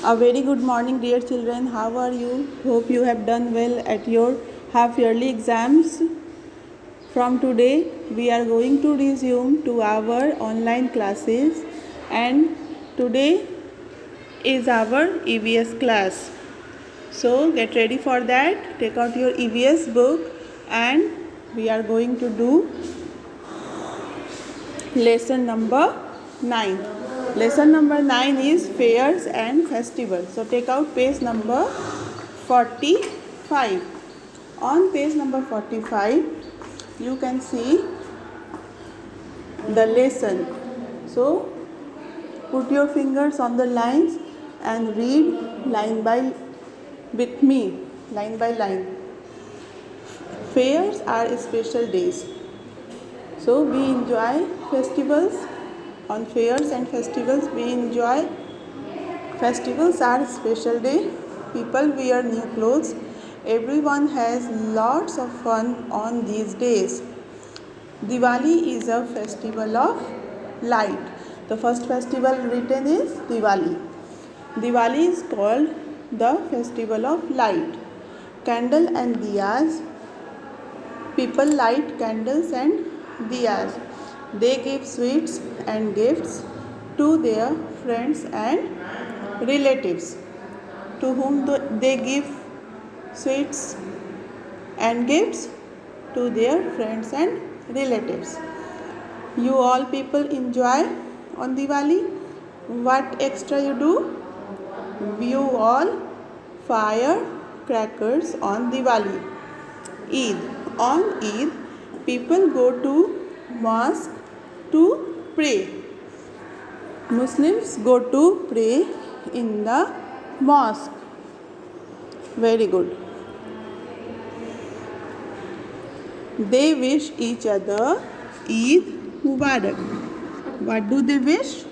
A very good morning, dear children. How are you? Hope you have done well at your half yearly exams. From today, we are going to resume to our online classes, and today is our EVS class. So get ready for that. Take out your EVS book, and we are going to do lesson number 9. Lesson number 9 is fairs and festivals. So take out page number 45. On page number 45, you can see the lesson. So put your fingers on the lines and read line by with me, line by line. Fairs are special days. So we enjoy festivals. On fairs and festivals we enjoy. Festivals are special day. People wear new clothes. Everyone has lots of fun on these days. Diwali is a festival of light. The first festival written is Diwali. Diwali is called the festival of light. Candle and diyas. People light candles and diyas. They give sweets and gifts to their friends and relatives. To whom they give sweets and gifts? To their friends and relatives. You all people enjoy on Diwali. What extra you do? You all fire crackers on Diwali. Eid. On Eid, people go to mosque to pray. Muslims go to pray in the mosque. Very good. They wish each other Eid Mubarak. What do they wish?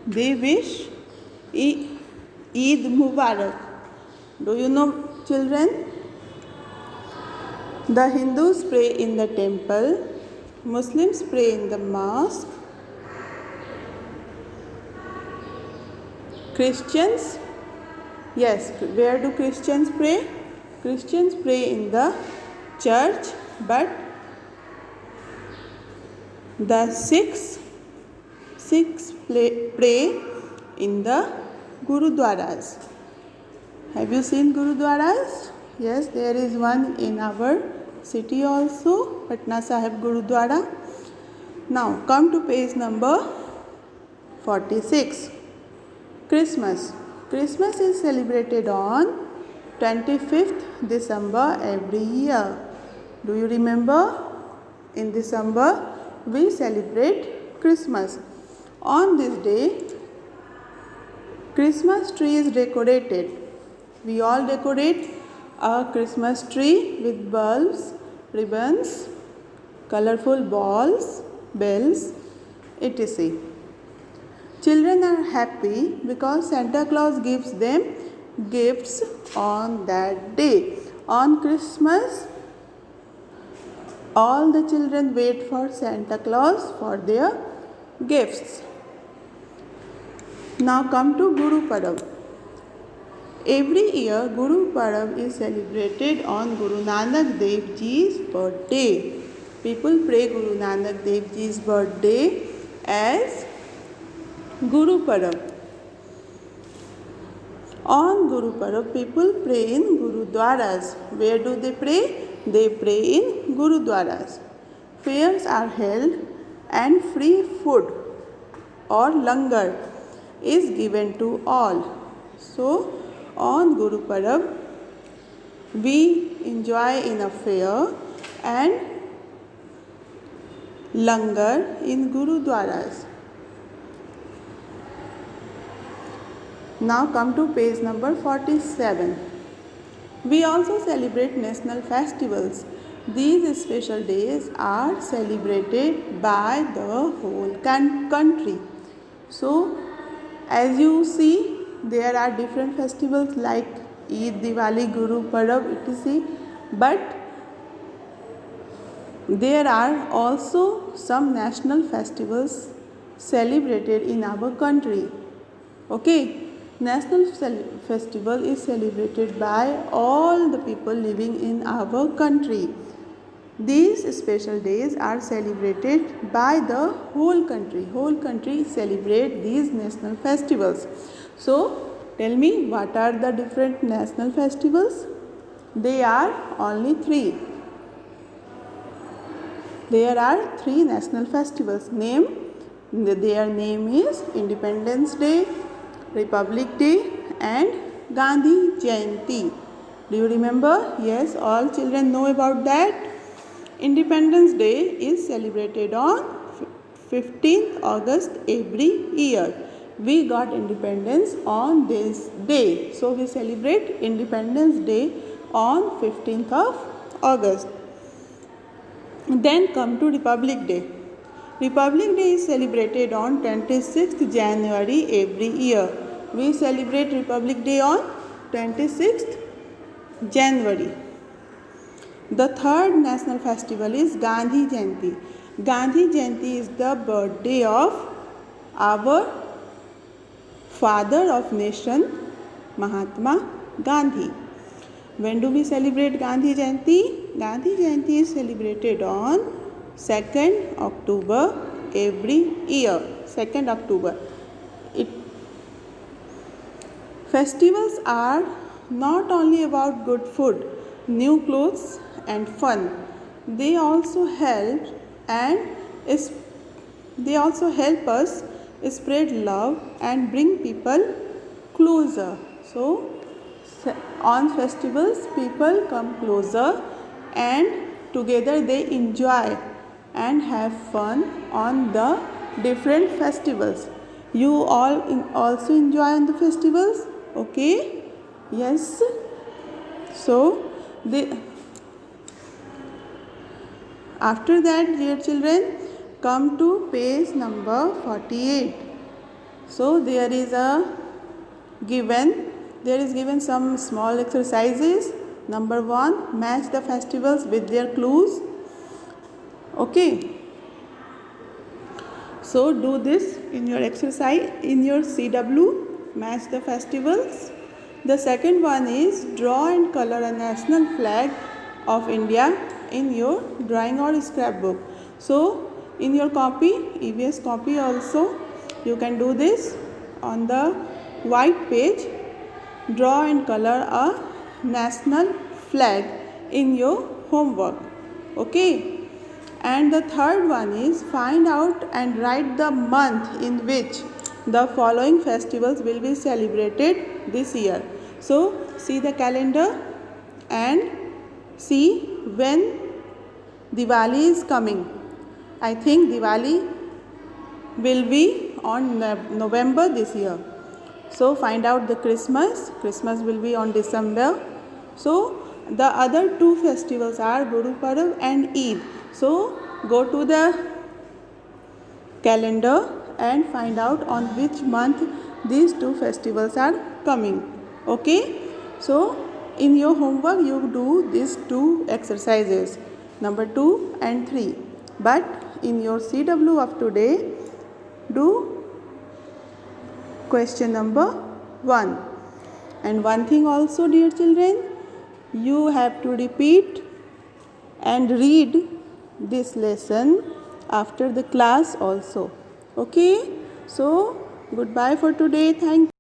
They wish Eid Mubarak. Do you know, children? The Hindus pray in the temple. Muslims pray in the mosque. Christians, yes, where do Christians pray? Christians pray in the church, but the Sikhs pray in the Gurudwaras. Have you seen Gurudwaras? Yes, there is one in our city also, Patna Sahib Gurudwara. Now come to page number 46. Christmas. Christmas is celebrated on 25th December every year. Do you remember? In December we celebrate Christmas. On this day, Christmas tree is decorated. We all decorate a Christmas tree with bulbs, ribbons, colorful balls, bells, etc. Children are happy because Santa Claus gives them gifts on that day. On Christmas, all the children wait for Santa Claus for their gifts. Now come to Guru Parab. Every year Guru Parab is celebrated on Guru Nanak Dev Ji's birthday. People pray Guru Nanak Dev Ji's birthday as Guru Parab. On Guru Parab, people pray in Gurudwaras. Where do they pray? They pray in Gurudwaras. Fairs are held and free food or langar is given to all. So, on Guru Parab, we enjoy in a fair and langar in Gurudwaras. Now come to page number 47. We also celebrate national festivals. These special days are celebrated by the whole country. So, as you see, there are different festivals like Eid, Diwali, Guru Parab, etc. But there are also some national festivals celebrated in our country. Okay. National festival is celebrated by all the people living in our country. These special days are celebrated by the whole country. Whole country celebrate these national festivals. So, tell me, what are the different national festivals? They are only three. There are three national festivals. Their name is Independence Day, Republic Day and Gandhi Jayanti. Do you remember? Yes, all children know about that. Independence Day is celebrated on 15th August every year. We got independence on this day. So we celebrate Independence Day on 15th of August. Then come to Republic Day. Republic Day is celebrated on 26th January every year. We celebrate Republic Day on 26th January. The third national festival is Gandhi Jayanti. Gandhi Jayanti is the birthday of our father of nation, Mahatma Gandhi. When do we celebrate Gandhi Jayanti? Gandhi Jayanti is celebrated on 2nd October every year. 2nd October. Festivals are not only about good food, new clothes and fun. They also help us spread love and bring people closer. So on festivals people come closer and together they enjoy and have fun on the different festivals. You all also enjoy on the festivals? Okay? Yes. So after that, dear children, come to page number 48. So there is given some small exercises. Number 1, match the festivals with their clues. Okay. So do this in your exercise in your CW. Match the festivals. The second one is draw and color a national flag of India in your drawing or scrapbook. So in your copy, EVS copy also, you can do this on the white page. Draw and color a national flag in your homework. Okay. And the third one is find out and write the month in which the following festivals will be celebrated this year. So see the calendar and see when Diwali is coming. I think Diwali will be on November this year. So find out the Christmas. Christmas will be on December. So the other two festivals are Guru Parv and Eid. So go to the calendar and find out on which month these two festivals are coming. Okay. So in your homework you do these two exercises, number 2 and 3. But in your CW of today, do question number 1. And one thing also, dear children, you have to repeat and read this lesson after the class also. Okay. So goodbye for today. Thank you.